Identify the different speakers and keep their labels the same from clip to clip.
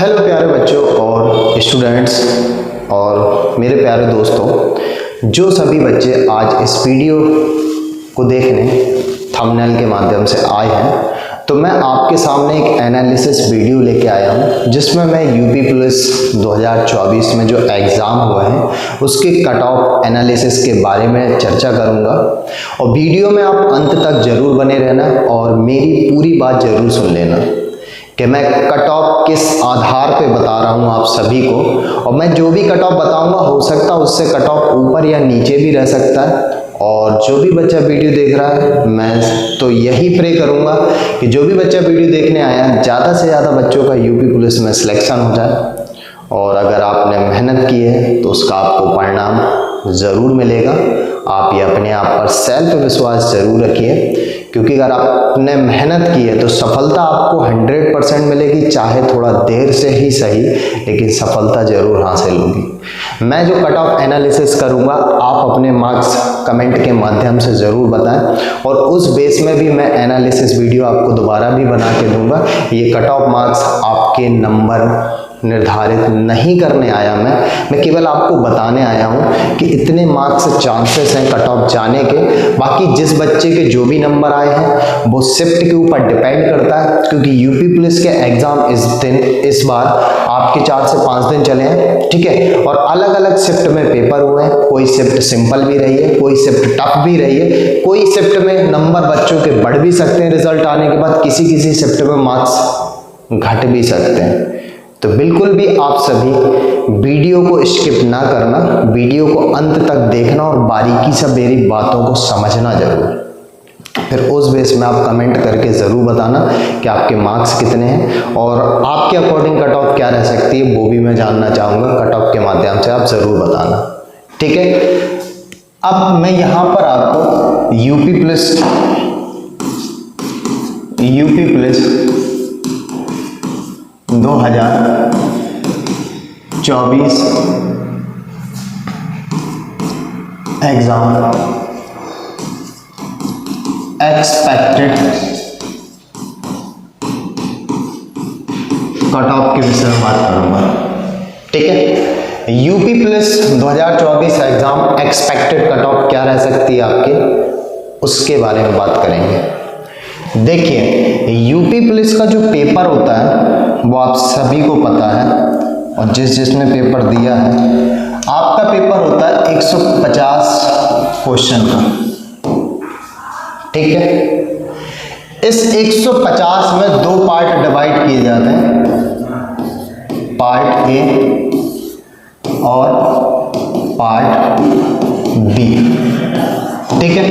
Speaker 1: Hello प्यारे बच्चों और स्टूडेंट्स और मेरे प्यारे दोस्तों, जो सभी बच्चे आज इस वीडियो को देखने थंबनेल के माध्यम से आए हैं, तो मैं आपके सामने एक एनालिसिस वीडियो लेके आया हूं, जिसमें मैं यूपी पुलिस 2024 में जो एग्ज़ाम हुआ है उसके कट ऑफ एनालिसिस के बारे में चर्चा करूंगा। और वीडियो में आप अंत तक ज़रूर बने रहना और मेरी पूरी बात ज़रूर सुन लेना कि मैं कट ऑफ किस आधार पे बता रहा हूँ आप सभी को। और मैं जो भी कट ऑफ बताऊँगा हो सकता है उससे कट ऑफ ऊपर या नीचे भी रह सकता है। और जो भी बच्चा वीडियो देख रहा है, मैं तो यही प्रे करूँगा कि जो भी बच्चा वीडियो देखने आया ज़्यादा से ज़्यादा बच्चों का यूपी पुलिस में सिलेक्शन हो जाए। और अगर आपने मेहनत की है तो उसका आपको परिणाम ज़रूर मिलेगा। आप ये अपने आप पर सेल्फ विश्वास ज़रूर रखिए, क्योंकि अगर आपने मेहनत की है तो सफलता आपको 100% मिलेगी, चाहे थोड़ा देर से ही सही, लेकिन सफलता ज़रूर हासिल होगी। मैं जो कट ऑफ एनालिसिस करूँगा आप अपने मार्क्स कमेंट के माध्यम से ज़रूर बताएं, और उस बेस में भी मैं एनालिसिस वीडियो आपको दोबारा भी बना के दूंगा। ये कट ऑफ मार्क्स आपके नंबर निर्धारित नहीं करने आया मैं केवल आपको बताने आया हूं कि इतने मार्क्स चांसेस हैं कट ऑफ जाने के। बाकी जिस बच्चे के जो भी नंबर आए हैं वो शिफ्ट के ऊपर डिपेंड करता है, क्योंकि यूपी पुलिस के एग्जाम इस बार आपके 4 से 5 दिन चले हैं, ठीक है। और अलग अलग शिफ्ट में पेपर हुए हैं, कोई शिफ्ट सिंपल भी रही है, कोई शिफ्ट टफ भी रही है, कोई शिफ्ट में नंबर बच्चों के बढ़ भी सकते हैं रिजल्ट आने के बाद, किसी शिफ्ट में मार्क्स घट भी सकते हैं। तो बिल्कुल भी आप सभी वीडियो को स्किप ना करना, वीडियो को अंत तक देखना और बारीकी से मेरी बातों को समझना जरूर। फिर उस बेस में आप कमेंट करके ज़रूर बताना कि आपके मार्क्स कितने हैं और आपके अकॉर्डिंग कट ऑफ क्या रह सकती है, वो भी मैं जानना चाहूँगा। कट ऑफ के माध्यम से आप ज़रूर बताना, ठीक है। अब मैं यहाँ पर आपको UP police 2024 exam expected cut off के विषय में बात करूंगा, ठीक है। UP police 2024 exam expected cut off क्या रह सकती है आपके, उसके बारे में बात करेंगे। देखिए, यूपी पुलिस का जो पेपर होता है वो आप सभी को पता है, और जिसने पेपर दिया है, आपका पेपर होता है 150 क्वेश्चन का, ठीक है। इस 150 में 2 पार्ट डिवाइड किए जाते हैं, पार्ट ए और पार्ट बी, ठीक है।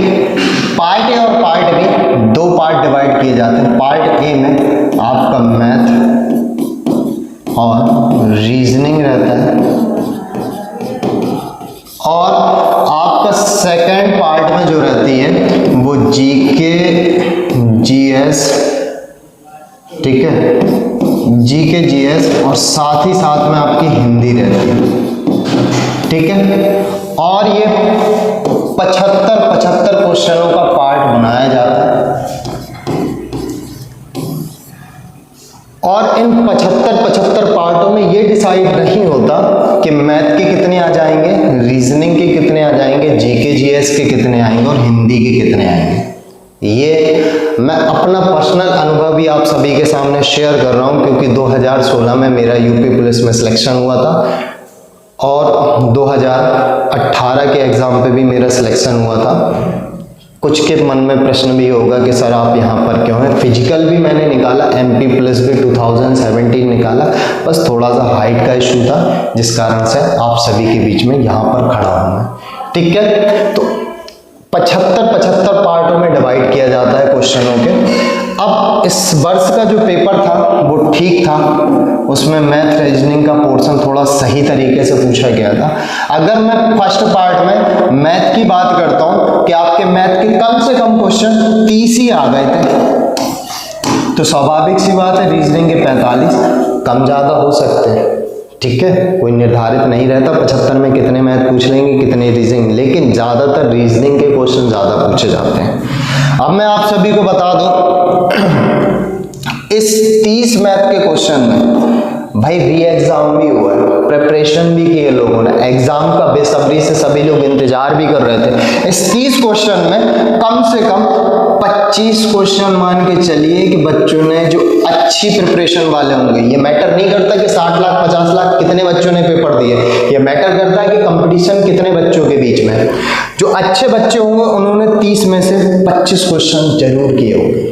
Speaker 1: पार्ट ए और पार्ट बी 2 पार्ट डिवाइड किए जाते हैं। पार्ट ए में आपका मैथ और रीजनिंग रहता है, और आपका सेकंड पार्ट में जो रहती है वो जीके जीएस, ठीक है, जीके जीएस, और साथ ही साथ में आपकी हिंदी रहती है, ठीक है। और ये 75 क्वेश्चनों का पार्ट बनाया जाता है, और इन 75 पार्टों में ये डिसाइड नहीं होता कि मैथ के कितने आ जाएंगे, रीजनिंग के कितने आ जाएंगे, जीके जीएस के कितने आएंगे और हिंदी के कितने आएंगे। ये मैं अपना पर्सनल अनुभव भी आप सभी के सामने शेयर कर रहा हूँ, क्योंकि 2016 में मेरा यूपी पुलिस में सिलेक्शन हुआ था, और 2018 के एग्ज़ाम पे भी मेरा सिलेक्शन हुआ था। कुछ के मन में प्रश्न भी होगा कि सर आप यहाँ पर क्यों हैं। फिजिकल भी मैंने निकाला, एमपी पुलिस भी 2017 निकाला, बस थोड़ा सा हाइट का इशू था, जिस कारण से आप सभी के बीच में यहाँ पर खड़ा हूँ मैं, ठीक है। तो 75 पार्टों में डिवाइड किया जाता है क्वेश्चनों के। अब इस वर्ष का जो पेपर था वो ठीक था, उसमें मैथ रीजनिंग का पोर्शन थोड़ा सही तरीके से पूछा गया था। अगर मैं फर्स्ट पार्ट में मैथ की बात करता हूं कि आपके मैथ के कम से कम क्वेश्चन 30 ही आ गए थे, तो स्वाभाविक सी बात है रीजनिंग के 45 कम ज़्यादा हो सकते हैं, ठीक है। कोई निर्धारित नहीं रहता 75 में कितने मैथ पूछ लेंगे कितने रीजनिंग, लेकिन ज़्यादातर रीजनिंग के क्वेश्चन ज़्यादा पूछे जाते हैं। अब मैं आप सभी को बता दूं, इस 30 मैथ के क्वेश्चन में भाई री एग्जाम भी हुआ है, प्रिपरेशन भी की है लोगों ने, एग्जाम का बेसब्री से सभी लोग इंतजार भी कर रहे थे। इस 30 क्वेश्चन में कम से कम 25 क्वेश्चन मान के चलिए कि बच्चों ने जो अच्छी प्रिपरेशन वाले होंगे, ये मैटर नहीं करता कि 60 लाख 50 लाख कितने बच्चों ने पेपर दिए, ये मैटर करता है कि कंपटीशन कितने बच्चों के बीच में है। जो अच्छे बच्चे होंगे उन्होंने 30 में से 25 क्वेश्चन जरूर किए होंगे।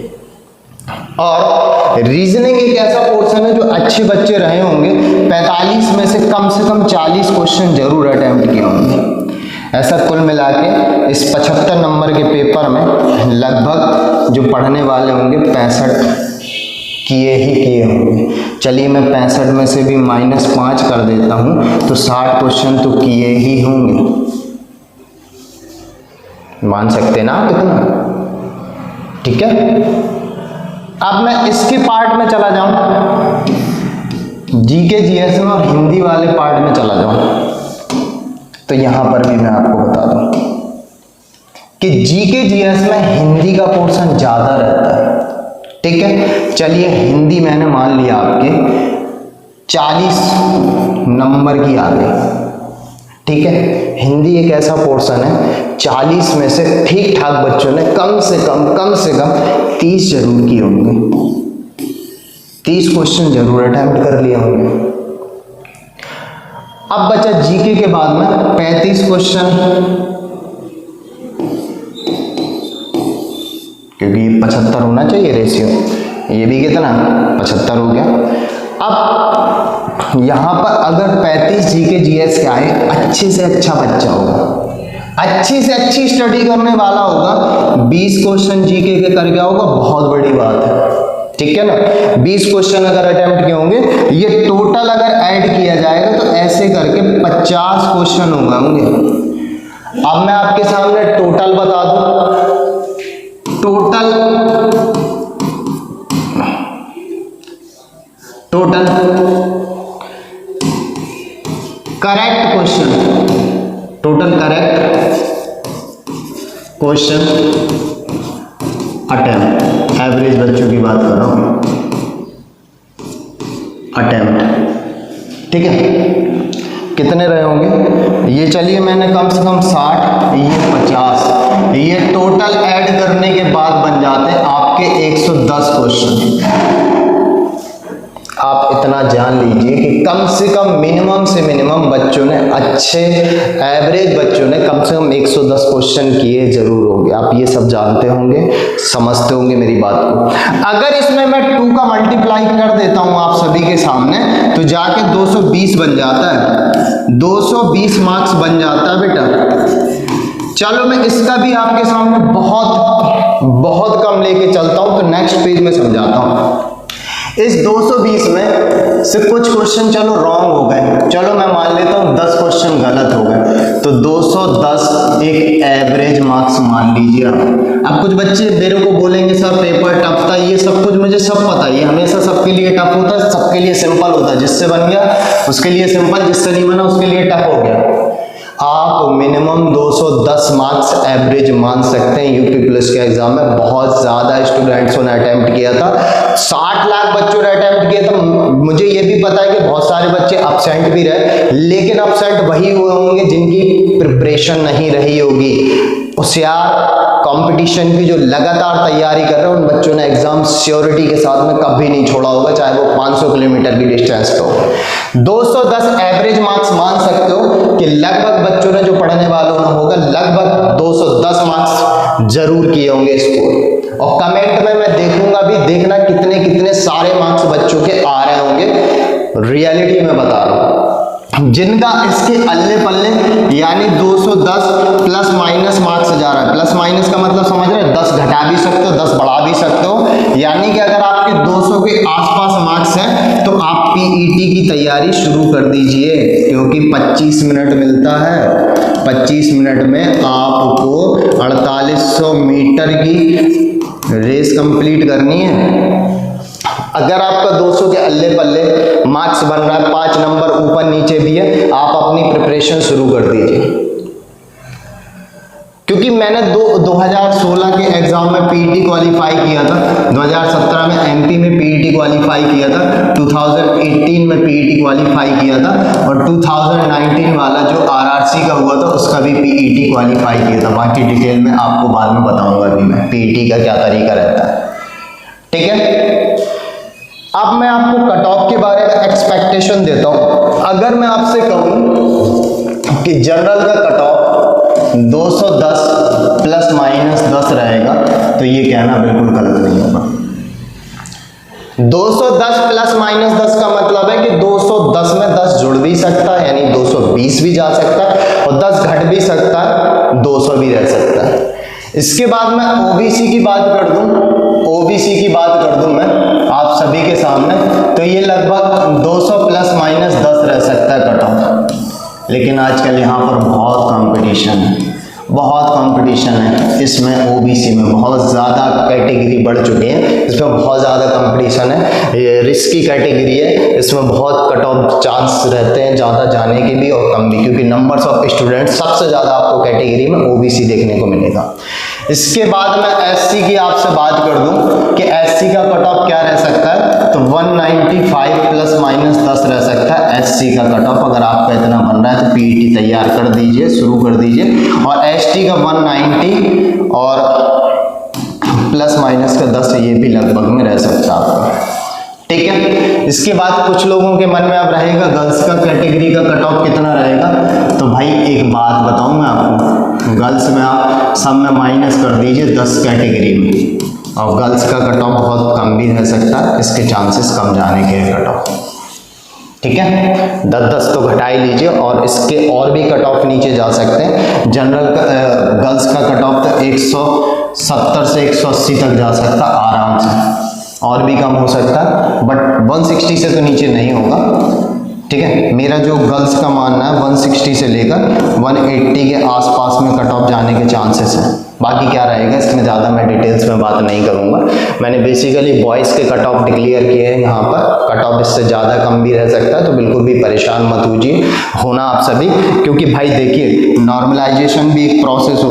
Speaker 1: और रीजनिंग एक ऐसा पोर्शन है जो अच्छे बच्चे रहे होंगे 45 में से कम 40 क्वेश्चन जरूर अटेम्प्ट किए होंगे। ऐसा कुल मिला के इस 75 नंबर के पेपर में लगभग जो पढ़ने वाले होंगे 65 किए होंगे। चलिए मैं 65 में से भी -5 कर देता हूं तो 60 क्वेश्चन तो किए ही होंगे। मान सकते ना आप इतना, ठीक है। अब मैं इसके पार्ट में चला जाऊं, जीके जीएस में और हिंदी वाले पार्ट में चला जाऊं, तो यहां पर भी मैं आपको बता दूं कि जीके जीएस में हिंदी का पोर्शन ज्यादा रहता है, ठीक है। चलिए हिंदी मैंने मान लिया आपके 40 नंबर की आ गई, ठीक है। हिंदी एक ऐसा पोर्शन है 40 में से ठीक ठाक बच्चों ने कम से कम 30 जरूर किए होंगे, 30 क्वेश्चन जरूर अटेम्प्ट कर लिए होंगे। अब बचा जीके के बाद में 35 क्वेश्चन, क्योंकि 75 होना चाहिए रेशियो, ये भी कितना 75 हो गया। अब यहां पर अगर 35 जीके जीएस के आए, अच्छे से अच्छा बच्चा होगा, अच्छी से अच्छी स्टडी करने वाला होगा, 20 क्वेश्चन जीके के कर गया होगा, बहुत बड़ी बात है, ठीक है ना। 20 क्वेश्चन अगर अटेम्प्ट किए होंगे, ये टोटल अगर ऐड किया जाएगा तो ऐसे करके 50 क्वेश्चन हो गए होंगे। अब मैं आपके सामने टोटल बता दूं, total correct question, total correct question attempt, average बच्चों की बात कर रहा हूं, अटेम्प्ट, ठीक है। कितने रहे होंगे ये, चलिए मैंने कम से कम 60, ये 50, ये टोटल ऐड करने के बाद बन जाते हैं आपके 110 क्वेश्चन। आप इतना जान लीजिए कि कम से कम मिनिमम से मिनिमम बच्चों ने, अच्छे एवरेज बच्चों ने कम से कम 110 क्वेश्चन किए जरूर होंगे। आप ये सब जानते होंगे, समझते होंगे मेरी बात को। अगर इसमें मैं 2 का मल्टीप्लाई कर देता हूं आप सभी के सामने, तो जाके 220 बन जाता है, 220 मार्क्स बन जाता है बेटा। चलो मैं इसका भी आपके सामने बहुत कम लेके चलता हूं, तो नेक्स्ट पेज में समझाता हूं। इस 220 में से कुछ क्वेश्चन चलो रॉन्ग हो गए, चलो मैं मान लेता हूं 10 क्वेश्चन गलत हो गए, तो 210 एक एवरेज मार्क्स मान लीजिए आप। अब कुछ बच्चे मेरे को बोलेंगे सर पेपर टफ था, ये सब कुछ मुझे सब पता है, ये हमेशा सबके लिए टफ होता है, सबके लिए सिंपल होता है, जिससे बन गया उसके लिए सिंपल, जिससे नहीं बना उसके लिए टफ हो गया। आप मिनिमम 210 मार्क्स एवरेज मान सकते हैं। यूपी पुलिस के एग्जाम में बहुत ज्यादा स्टूडेंट्स ने अटेम्प्ट किया था, 60 लाख बच्चों ने अटेम्प्ट किया था। मुझे ये भी पता है कि बहुत सारे बच्चे अपसेंट भी रहे, लेकिन अपसेंट वही हुए होंगे जिनकी प्रिपरेशन नहीं रही होगी। होशियार कंपटीशन की जो लगातार तैयारी कर रहे हैं उन बच्चों ने एग्जाम श्योरिटी के साथ में कभी नहीं छोड़ा होगा, चाहे वो 500 किलोमीटर की डिस्टेंस पे हो। 210 एवरेज मार्क्स मान सकते हो कि लगभग बच्चों ने, जो पढ़ने वालों ने होगा, लगभग 210 मार्क्स जरूर किए होंगे स्कोर। और कमेंट में मैं देखूंगा भी, देखना कितने सारे मार्क्स बच्चों के आ रहे होंगे। रियलिटी में बता रहा हूं, जिनका इसके अल्ले पल्ले यानी 210 प्लस माइनस मार्क्स जा रहा है, प्लस माइनस का मतलब समझ रहे हैं, 10 घटा भी सकते हो, 10 बढ़ा भी सकते हो, यानी कि अगर आपके 200 के आसपास मार्क्स हैं तो आप पीईटी की तैयारी शुरू कर दीजिए, क्योंकि 25 मिनट मिलता है। 25 मिनट में आपको 4800 मीटर की रेस कंप्लीट करनी है। अगर आपका 200 के अल्ले पल्ले मार्क्स बन रहा है, 5 नंबर ऊपर नीचे भी है, आप अपनी प्रिपरेशन शुरू कर दीजिए। क्योंकि मैंने 2016 के एग्जाम में पीईटी क्वालिफाई किया था, 2017 में एमपी में पीईटी क्वालिफाई किया था, 2018 में पीईटी क्वालिफाई किया था और 2019 वाला जो आरआरसी का हुआ था उसका भी पीईटी क्वालिफाई किया था। बाकी डिटेल में आपको बाद में बताऊंगा अभी मैं पीईटी का क्या तरीका रहता है, ठीक है। अब मैं आपको कट ऑफ के बारे में एक्सपेक्टेशन देता हूं। अगर मैं आपसे कहूं कि जनरल का कट ऑफ 210 प्लस माइनस 10 रहेगा तो ये कहना बिल्कुल गलत नहीं होगा। 210 प्लस माइनस 10 का मतलब है कि 210 में 10 जुड़ भी सकता है, यानी 220 भी जा सकता है और 10 घट भी सकता है, 200 भी रह सकता है। इसके बाद मैं ओबीसी की बात कर दूं मैं आप सभी के सामने, तो ये लगभग 200 प्लस माइनस 10 रह सकता है कट ऑफ। लेकिन आजकल यहाँ पर बहुत कंपटीशन है। इसमें ओबीसी में बहुत ज़्यादा कैटेगरी बढ़ चुकी है, इसमें बहुत ज़्यादा कंपटीशन है, ये रिस्की कैटेगरी है, इसमें बहुत कट ऑफ चांस रहते हैं ज़्यादा जाने के भी और कम भी, क्योंकि नंबर्स ऑफ स्टूडेंट्स सबसे ज़्यादा आपको कैटेगरी में ओबीसी देखने को मिलेगा। इसके बाद मैं एससी की आपसे बात कर दूं कि एससी का कट ऑफ क्या रह सकता है, तो 195 प्लस माइनस 10 रह सकता है एससी का कट ऑफ। अगर आपका इतना बन रहा है तो पीईटी तैयार कर दीजिए, शुरू कर दीजिए। और एसटी का 190 और प्लस माइनस का 10 ये भी लगभग में रह सकता है आपका, ठीक है। इसके बाद कुछ लोगों के मन में अब रहेगा गर्ल्स का कैटेगरी का कट ऑफ कितना रहेगा, तो भाई एक बात बताऊं मैं आपको, गर्ल्स में आप सब में माइनस कर दीजिए 10 कैटेगरी में, और गर्ल्स का कट ऑफ बहुत कम भी रह सकता है, इसके चांसेस कम जाने के कट ऑफ, ठीक है। 10 तो घटा ही लीजिए और इसके और भी कट ऑफ नीचे जा सकते हैं। जनरल गर्ल्स का कट ऑफ तो 170 से 180 तक जा सकता आराम से, और भी कम हो सकता है, बट 160 से तो नीचे नहीं होगा, ठीक है। मेरा जो गर्ल्स का मानना है 160 से लेकर 180 के आसपास में कट ऑफ जाने के चांसेस हैं। बाकी क्या रहेगा इसमें ज़्यादा मैं डिटेल्स में बात नहीं करूँगा। मैंने बेसिकली बॉयज़ के कट ऑफ डिक्लेयर किए हैं यहाँ पर। कट ऑफ इससे ज़्यादा कम भी रह सकता है, तो बिल्कुल भी परेशान मत होना आप सभी, क्योंकि भाई देखिए नॉर्मलाइजेशन भी एक प्रोसेस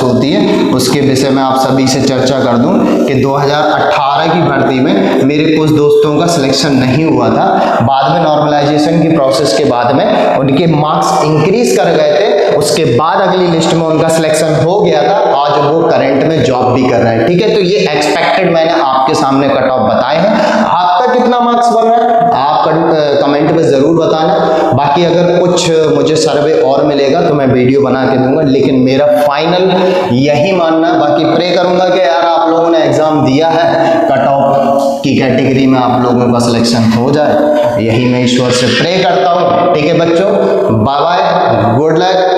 Speaker 1: होती है, उसके विषय में आप सभी से चर्चा कर दूं कि 2018 की भर्ती में मेरे कुछ दोस्तों का सिलेक्शन नहीं हुआ था। बाद में नॉर्मलाइजेशन की प्रोसेस के बाद में उनके मार्क्स इंक्रीज कर गए थे, उसके बाद अगली लिस्ट में उनका सिलेक्शन हो गया था। आज वो करंट में जॉब भी कर रहे हैं, ठीक है। तो ये एक्सपेक्टेड मैंने आपके सामने कट ऑफ बताए हैं। आपका कितना मार्क्स बन रहा है आप कमेंट में जरूर बताना। बाकी अगर कुछ मुझे सर्वे और मिलेगा तो मैं वीडियो बना के दूंगा, लेकिन मेरा फाइनल यही मानना है। बाकी प्रे करूंगा कि यार आप लोगों ने एग्जाम दिया है, कट ऑफ की कैटेगरी में आप लोगों का सिलेक्शन हो जाए, यही मैं ईश्वर से प्रे करता हूँ, ठीक है बच्चों। Bye bye, good luck.